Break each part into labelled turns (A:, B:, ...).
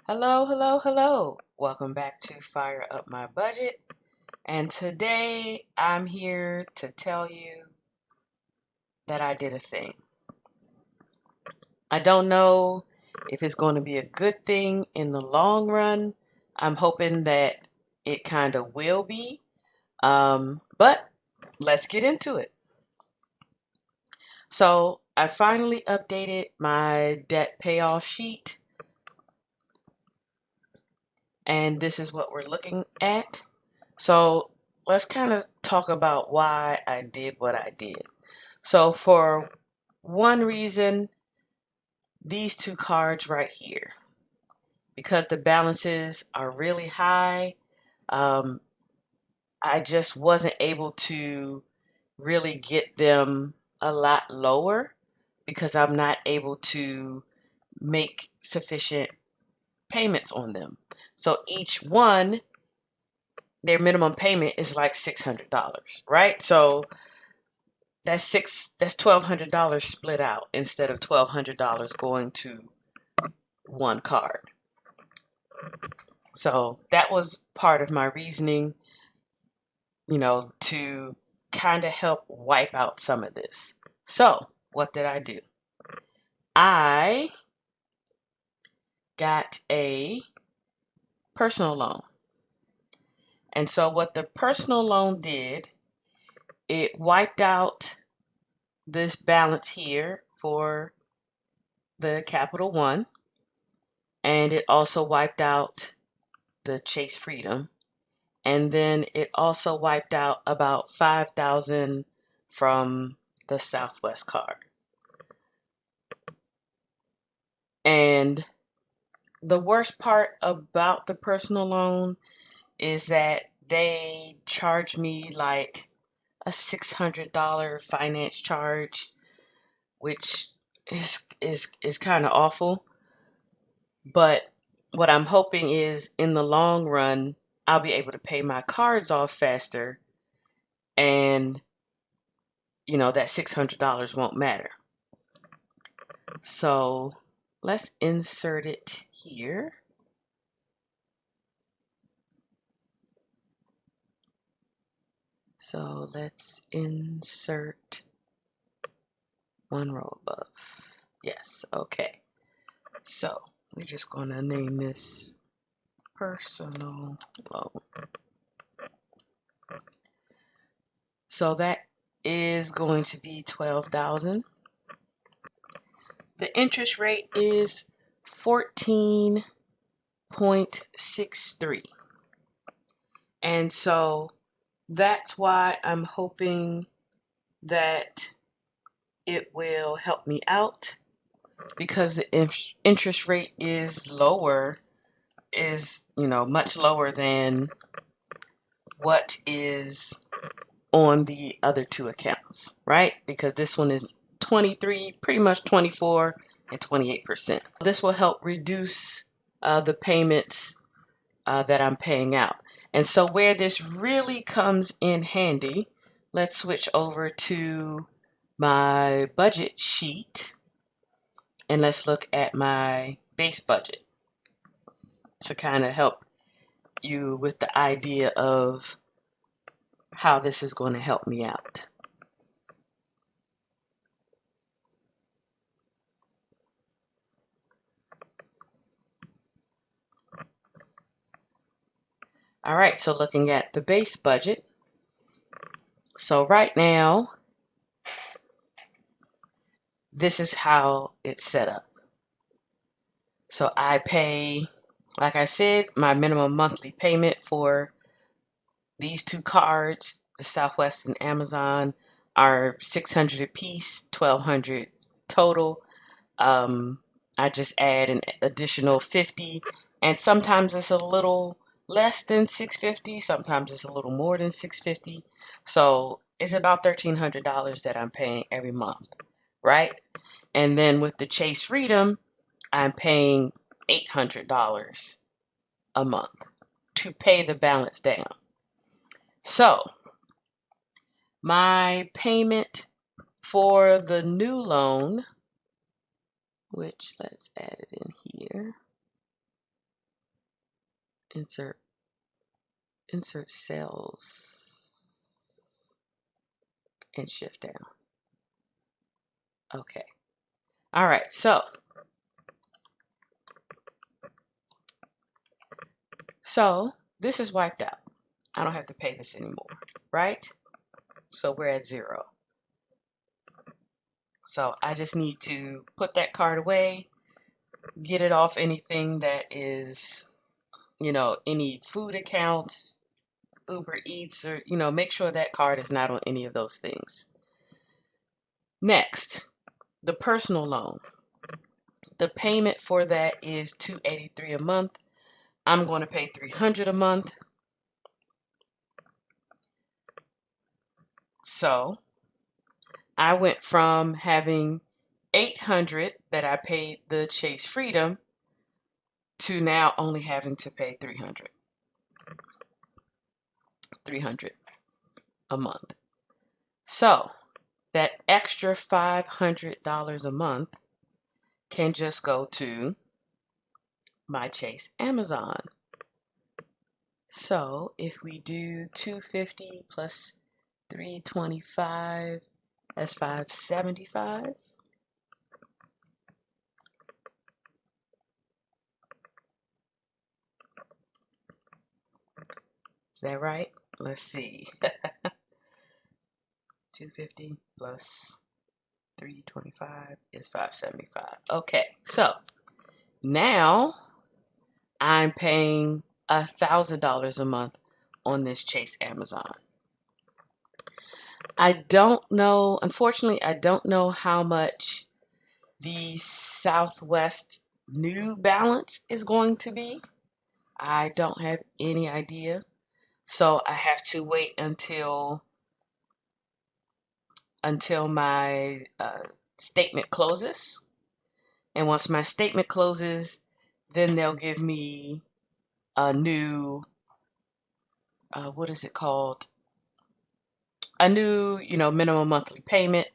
A: Hello, hello, hello. Welcome back to Fire Up My Budget. And today I'm here to tell you that I did a thing. I don't know if it's going to be a good thing in the long run. I'm hoping that it kind of will be. But let's get into it. So I finally updated my debt payoff sheet, and this is what we're looking at. So let's kind of talk about why I did what I did. So for one reason, these two cards right here, because the balances are really high, um, I just wasn't able to really get them a lot lower because I'm not able to make sufficient payments on them. So each one, their minimum payment is like $600, right? So that's $1,200 split out instead of $1,200 going to one card. So that was part of my reasoning, to kind of help wipe out some of this. So what did I do? I got a personal loan. And so what the personal loan did, it wiped out this balance here for the Capital One, and it also wiped out the Chase Freedom, and then it also wiped out about 5,000 from the Southwest card. And the worst part about the personal loan is that they charge me like a $600 finance charge, which is kind of awful. But what I'm hoping is in the long run, I'll be able to pay my cards off faster, and that $600 won't matter. So let's insert it here. So let's insert one row above. Yes, okay. So we're just going to name this personal loan. So that is going to be 12,000. The interest rate is 14.63. And so that's why I'm hoping that it will help me out, because the interest rate is much lower than what is on the other two accounts, right? Because this one is 23, pretty much 24 and 28%. This will help reduce the payments that I'm paying out. And so where this really comes in handy, let's switch over to my budget sheet and let's look at my base budget to kind of help you with the idea of how this is going to help me out. All right, so looking at the base budget. So right now, this is how it's set up. So I pay, like I said, my minimum monthly payment for these two cards, the Southwest and Amazon, are $600 a piece, $1,200 total. I just add an additional 50, and sometimes it's a little less than 650, sometimes it's a little more than 650. So it's about $1,300 that I'm paying every month, right? And then with the Chase Freedom, I'm paying $800 a month to pay the balance down. So my payment for the new loan, which let's add it in here. insert cells and shift down. Okay. All right. So this is wiped out. I don't have to pay this anymore, right? So we're at 0. So I just need to put that card away, get it off anything that is, any food accounts, Uber Eats, or, make sure that card is not on any of those things. Next, the personal loan. The payment for that is $283 a month. I'm going to pay $300 a month. So I went from having $800 that I paid the Chase Freedom to now only having to pay $300 a month. So that extra $500 a month can just go to my Chase Amazon. So if we do 250 plus 325, that's 575. Is that right? Let's see. 250 plus 325 is 575. Okay, so now I'm paying $1,000 a month on this Chase Amazon. I don't know, unfortunately, I don't know how much the Southwest New Balance is going to be. I don't have any idea. So I have to wait until my statement closes. And once my statement closes, then they'll give me a new, what is it called? A new, minimum monthly payment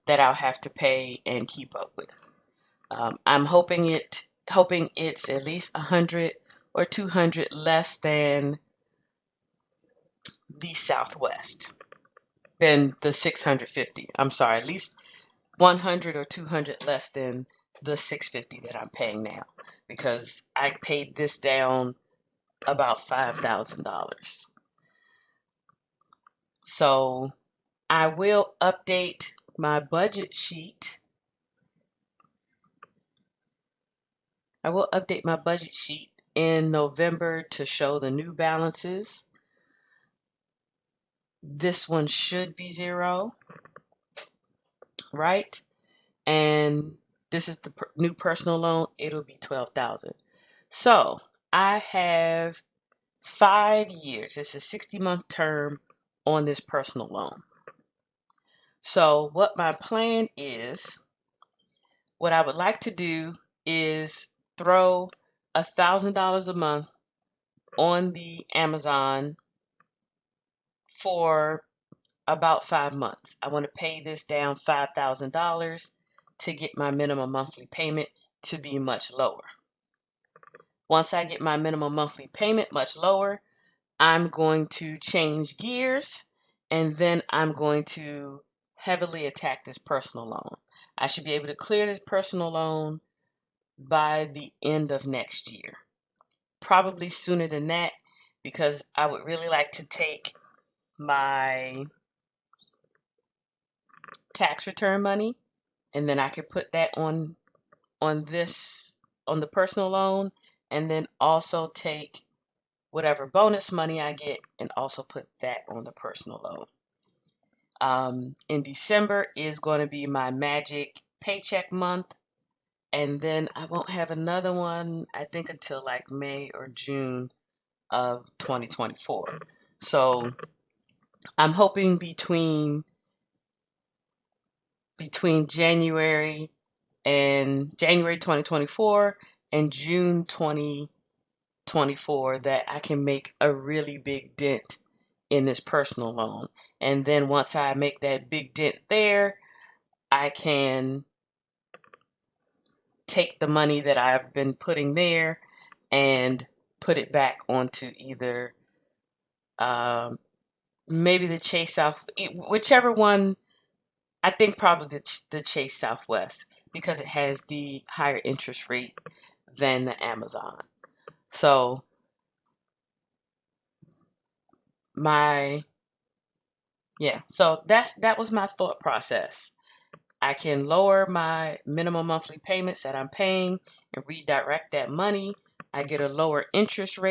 A: that I'll have to pay and keep up with. I'm hoping it's at least 100 or 200 less than the Southwest, than the 650. I'm sorry, at least 100 or 200 less than the 650 that I'm paying now, because I paid this down about $5,000. So I will update my budget sheet. In November to show the new balances. This one should be 0, right? And this is the new personal loan. It'll be $12,000. So I have 5 years. It's a 60-month term on this personal loan. So what my plan is, what I would like to do is throw $1,000 a month on the Amazon for about 5 months. I want to pay this down $5,000 to get my minimum monthly payment to be much lower. Once I get my minimum monthly payment much lower, I'm going to change gears, and then I'm going to heavily attack this personal loan. I should be able to clear this personal loan by the end of next year. Probably sooner than that, because I would really like to take my tax return money, and then I could put that on the personal loan, and then also take whatever bonus money I get and also put that on the personal loan. In December is going to be my magic paycheck month, and then I won't have another one, I think, until like May or June of 2024. So I'm hoping between January 2024 and June 2024 that I can make a really big dent in this personal loan. And then once I make that big dent there, I can take the money that I've been putting there and put it back onto either maybe the Chase South, whichever one. I think probably the Chase Southwest because it has the higher interest rate than the Amazon. So my so that was my thought process. I can lower my minimum monthly payments that I'm paying and redirect that money. I get a lower interest rate.